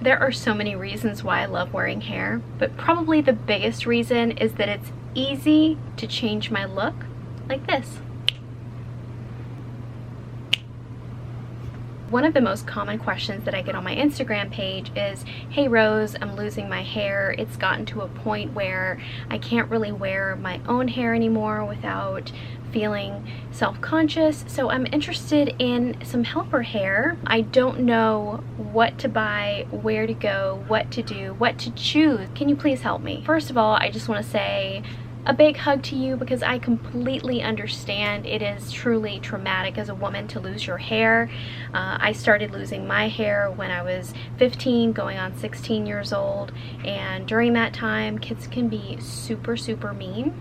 There are so many reasons why I love wearing hair, but probably the biggest reason is that it's easy to change my look like this. One of the most common questions that I get on my Instagram page is, hey Rose, I'm losing my hair. It's gotten to a point where I can't really wear my own hair anymore without feeling self-conscious, so I'm interested in some helper hair. I don't know what to buy, where to go, what to do, what to choose. Can you please help me? First of all, I just want to say a big hug to you because I completely understand it is truly traumatic as a woman to lose your hair. I started losing my hair when I was 15 going on 16 years old, and during that time kids can be super mean.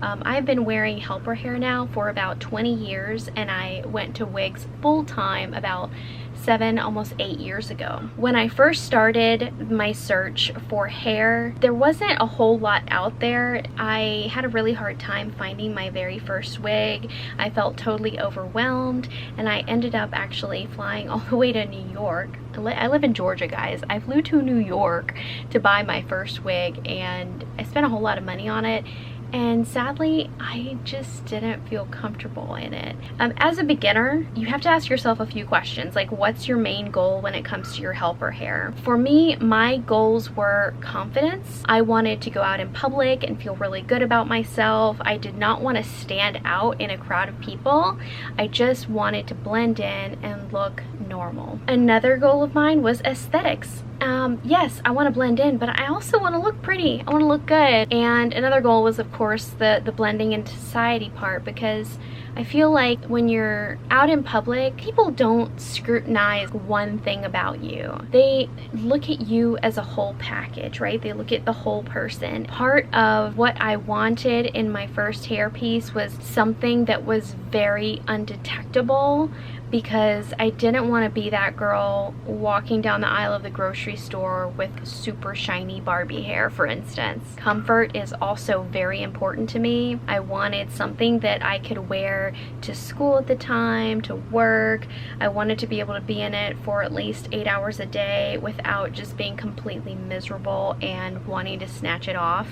I've been wearing helper hair now for about 20 years, and I went to Wigs full-time about 7, almost 8 years ago. When I first started my search for hair, there wasn't a whole lot out there. I had a really hard time finding my very first wig. I felt totally overwhelmed, and I ended up actually flying all the way to New York. I live in Georgia, guys. I flew to New York to buy my first wig, and I spent a whole lot of money on it. And sadly, I just didn't feel comfortable in it. As a beginner, you have to ask yourself a few questions, like what's your main goal when it comes to your helper hair? For me, my goals were confidence. I wanted to go out in public and feel really good about myself. I did not want to stand out in a crowd of people. I just wanted to blend in and look normal. Another goal of mine was aesthetics. Yes, I want to blend in, but I also want to look pretty. I want to look good. And another goal was, of course, the blending into society part, because I feel like when you're out in public, people don't scrutinize one thing about you. They look at you as a whole package, right? They look at the whole person. Part of what I wanted in my first hairpiece was something that was very undetectable, because I didn't want to be that girl walking down the aisle of the grocery store with super shiny Barbie hair, for instance. Comfort is also very important to me. I wanted something that I could wear to school at the time, to work. I wanted to be able to be in it for at least 8 hours a day without just being completely miserable and wanting to snatch it off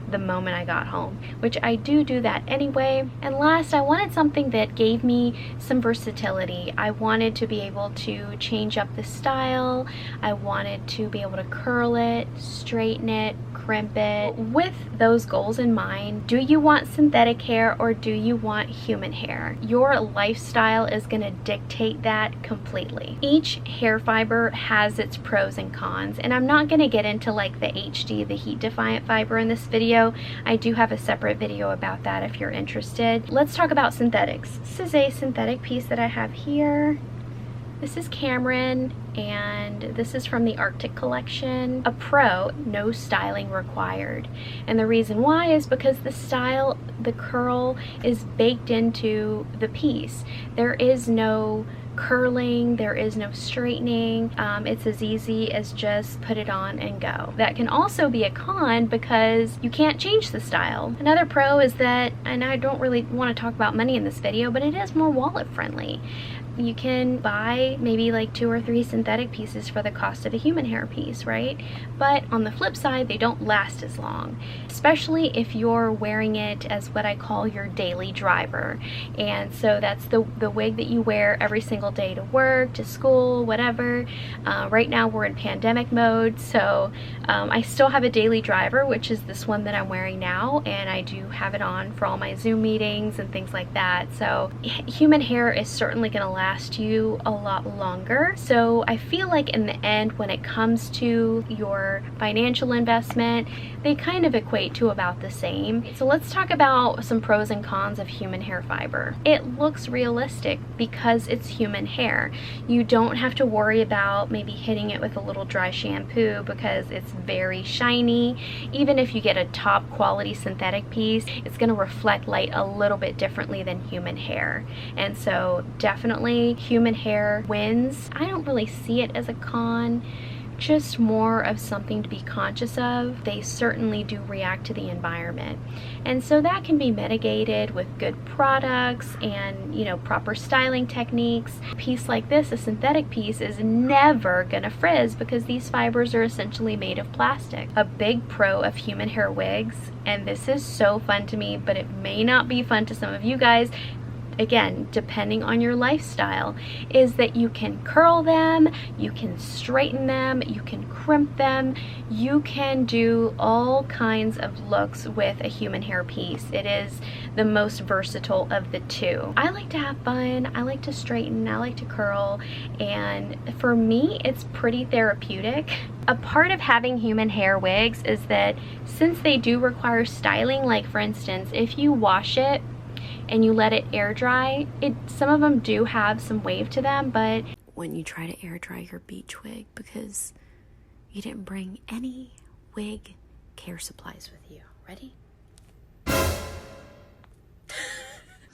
the moment I got home, which I do that anyway. And last, I wanted something that gave me some versatility. I wanted to be able to change up the style. I wanted to be able to curl it, straighten it, crimp it. With those goals in mind, do you want synthetic hair or do you want human hair? Your lifestyle is going to dictate that completely. Each hair fiber has its pros and cons, and I'm not going to get into like the HD, the heat defiant fiber in this video. I do have a separate video about that if you're interested. Let's talk about synthetics. This is a synthetic piece that I have here. This is Cameron, and this is from the Arctic collection. A pro, no styling required. And the reason why is because the style, the curl is baked into the piece. There is no curling, there is no straightening. It's as easy as just put it on and go. That can also be a con because you can't change the style. Another pro is that, and I don't really want to talk about money in this video, but it is more wallet friendly. You can buy maybe like 2 or 3 synthetic pieces for the cost of a human hair piece, right? But on the flip side, they don't last as long, especially if you're wearing it as what I call your daily driver. And so that's the wig that you wear every single day to work, to school, whatever. Right now we're in pandemic mode, so I still have a daily driver, which is this one that I'm wearing now, and I do have it on for all my Zoom meetings and things like that. So human hair is certainly going to last you a lot longer. So I feel like in the end, when it comes to your financial investment, they kind of equate to about the same. So let's talk about some pros and cons of human hair fiber. It looks realistic because it's human hair. You don't have to worry about maybe hitting it with a little dry shampoo because it's very shiny. Even if you get a top quality synthetic piece, it's going to reflect light a little bit differently than human hair. And so definitely human hair wins. I don't really see it as a con. just more of something to be conscious of. They certainly do react to the environment. And so that can be mitigated with good products and, you know, proper styling techniques. A piece like this, a synthetic piece, is never gonna frizz because these fibers are essentially made of plastic. A big pro of human hair wigs, and this is so fun to me, but it may not be fun to some of you guys, again, depending on your lifestyle, is that you can curl them, you can straighten them, you can crimp them, you can do all kinds of looks with a human hair piece. It is the most versatile of the two. I like to have fun, I like to straighten, I like to curl, and for me, it's pretty therapeutic. A part of having human hair wigs is that since they do require styling, like for instance, if you wash it and you let it air dry, some of them do have some wave to them, but when you try to air dry your beach wig because you didn't bring any wig care supplies with you. Ready?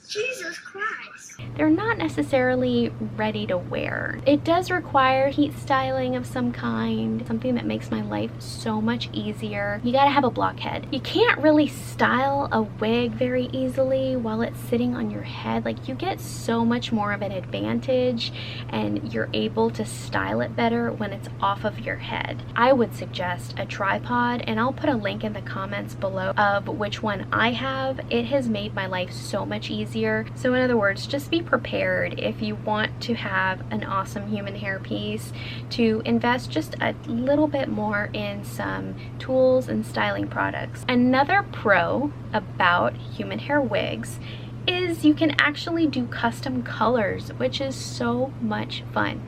Jesus Christ. They're not necessarily ready to wear. It does require heat styling of some kind, something that makes my life so much easier. You gotta have a blockhead. You can't really style a wig very easily while it's sitting on your head. Like, you get so much more of an advantage and you're able to style it better when it's off of your head. I would suggest a tripod, and I'll put a link in the comments below of which one I have. It has made my life so much easier. So in other words, just be prepared if you want to have an awesome human hair piece to invest just a little bit more in some tools and styling products. Another pro about human hair wigs is you can actually do custom colors, which is so much fun.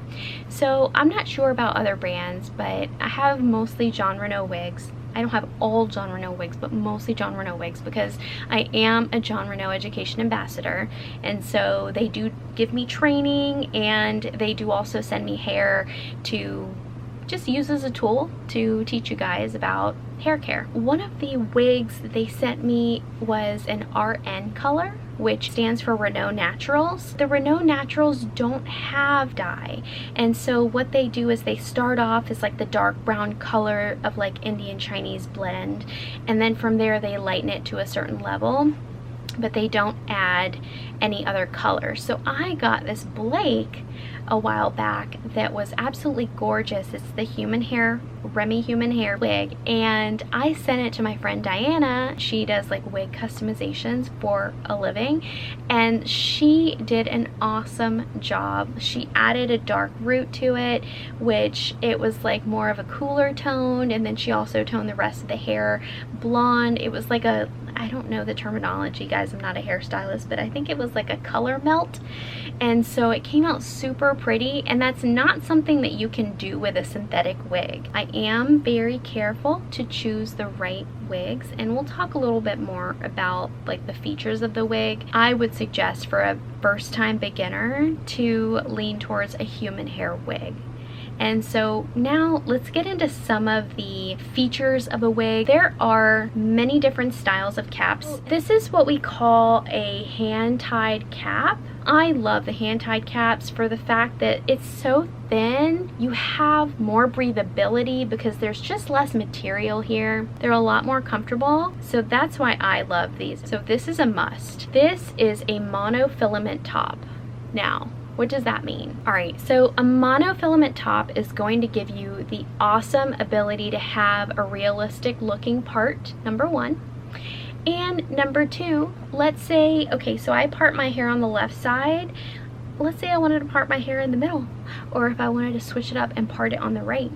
So I'm not sure about other brands, but I have mostly Jon Renau wigs. I don't have all Jon Renau wigs, but mostly Jon Renau wigs because I am a Jon Renau Education Ambassador, and so they do give me training and they do also send me hair to just use as a tool to teach you guys about hair care. One of the wigs that they sent me was an RN color, which stands for Renau Naturals. The Renau Naturals don't have dye, and so what they do is they start off as like the dark brown color of like Indian Chinese blend, and then from there they lighten it to a certain level, but they don't add any other color. So I got this Blake a while back that was absolutely gorgeous. It's the human hair, Remy human hair wig, and I sent it to my friend Diana. She does like wig customizations for a living, and she did an awesome job. She added a dark root to it, which it was like more of a cooler tone, and then she also toned the rest of the hair blonde. It was like a, I don't know the terminology, guys, I'm not a hairstylist, but I think it was like a color melt, and so it came out super pretty, and that's not something that you can do with a synthetic wig. I am very careful to choose the right wigs, and we'll talk a little bit more about like the features of the wig. I would suggest for a first-time beginner to lean towards a human hair wig. And so now let's get into some of the features of a wig. There are many different styles of caps. This is what we call a hand-tied cap. I love the hand-tied caps for the fact that it's so thin. You have more breathability because there's just less material here. They're a lot more comfortable, so that's why I love these. So this is a must. This is a monofilament top. Now, what does that mean? All right, so a monofilament top is going to give you the awesome ability to have a realistic looking part, number one. And number two, let's say, okay, so I part my hair on the left side. Let's say I wanted to part my hair in the middle, or if I wanted to switch it up and part it on the right.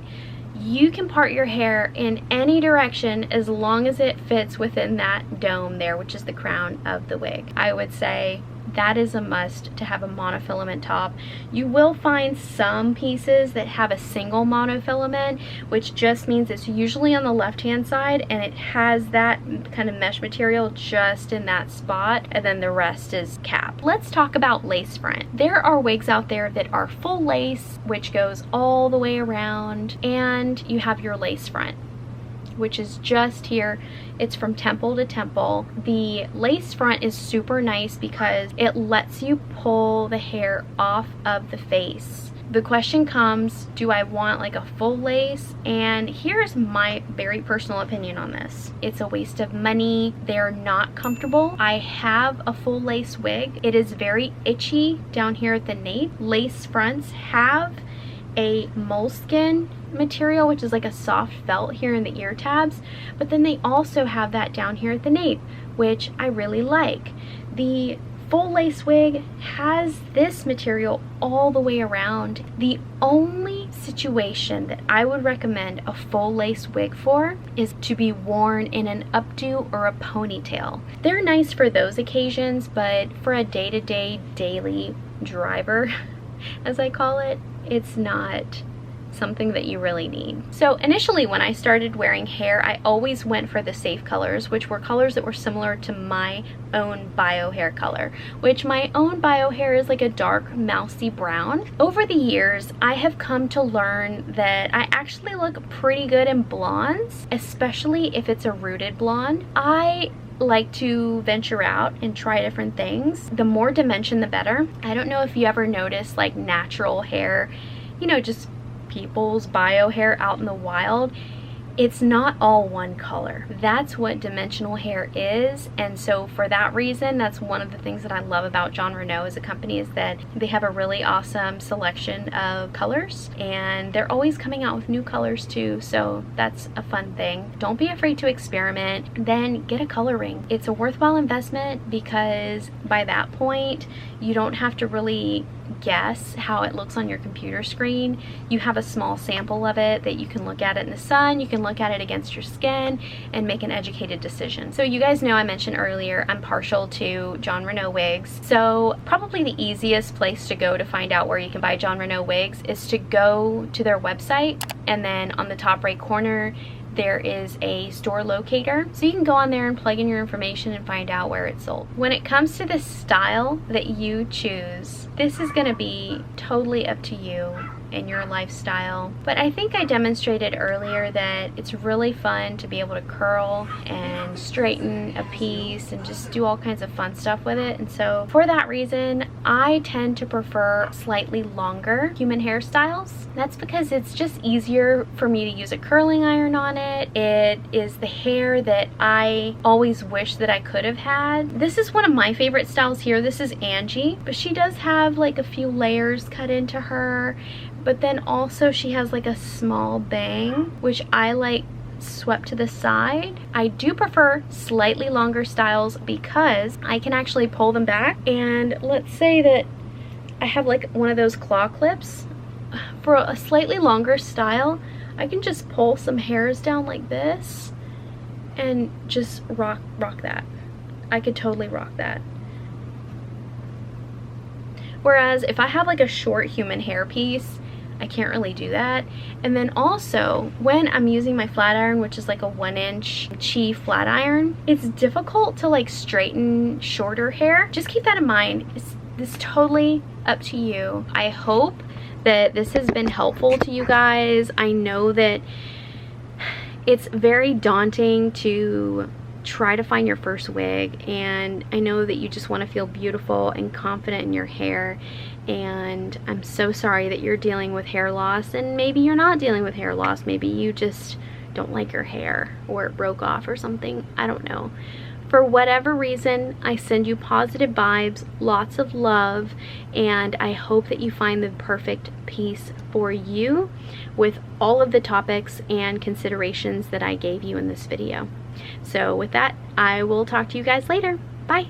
You can part your hair in any direction as long as it fits within that dome there, which is the crown of the wig. I would say that is a must to have a monofilament top. You will find some pieces that have a single monofilament, which just means it's usually on the left hand side and it has that kind of mesh material just in that spot, and then the rest is cap. Let's talk about lace front. There are wigs out there that are full lace, which goes all the way around, and you have your lace front, which is just here. It's from temple to temple. The lace front is super nice because it lets you pull the hair off of the face The question comes, do I want like a full lace? And here's my very personal opinion on this. It's a waste of money. They're not comfortable. I have a full lace wig. It is very itchy down here at the nape. Lace fronts have a moleskin material, which is like a soft felt here in the ear tabs, but then they also have that down here at the nape, which I really like. The full lace wig has this material all the way around. The only situation that I would recommend a full lace wig for is to be worn in an updo or a ponytail. They're nice for those occasions, but for a day-to-day daily driver, as I call it, it's not something that you really need. So initially when I started wearing hair, I always went for the safe colors, which were colors that were similar to my own bio hair color, which my own bio hair is like a dark mousy brown. Over the years, I have come to learn that I actually look pretty good in blondes, especially if it's a rooted blonde. I like to venture out and try different things. The more dimension, the better. I don't know if you ever notice like natural hair, you know, just people's bio hair out in the wild. It's not all one color. That's what dimensional hair is, and so for that reason, that's one of the things that I love about Jon Renau as a company, is that they have a really awesome selection of colors, and they're always coming out with new colors too, so that's a fun thing. Don't be afraid to experiment, then get a color ring. It's a worthwhile investment because by that point, you don't have to really guess how it looks on your computer screen. You have a small sample of it that you can look at it in the sun, you can look at it against your skin and make an educated decision. So you guys know I mentioned earlier I'm partial to Jon Renau wigs, so probably the easiest place to go to find out where you can buy Jon Renau wigs is to go to their website, and then on the top right corner there is a store locator, so you can go on there and plug in your information and find out where it's sold. When it comes to the style that you choose, this is going to be totally up to you and your lifestyle, but I think I demonstrated earlier that it's really fun to be able to curl and straighten a piece and just do all kinds of fun stuff with it. And so for that reason, I tend to prefer slightly longer human hairstyles. That's because it's just easier for me to use a curling iron on it. It is the hair that I always wish that I could have had. This is one of my favorite styles here. This is Angie, but she does have like a few layers cut into her, but then also she has like a small bang, which I like swept to the side. I do prefer slightly longer styles because I can actually pull them back, and let's say that I have like one of those claw clips. For a slightly longer style, I can just pull some hairs down like this and just rock that. I could totally rock that. Whereas if I have like a short human hair piece, I can't really do that. And then also when I'm using my flat iron, which is like a 1-inch Chi flat iron, it's difficult to like straighten shorter hair. Just keep that in mind. It's totally up to you. I hope that this has been helpful to you guys. I know that it's very daunting to try to find your first wig, and I know that you just want to feel beautiful and confident in your hair, and I'm so sorry that you're dealing with hair loss, and maybe you're not dealing with hair loss. Maybe you just don't like your hair or it broke off or something. I don't know. For whatever reason, I send you positive vibes, lots of love, and I hope that you find the perfect piece for you with all of the topics and considerations that I gave you in this video. So with that, I will talk to you guys later. Bye.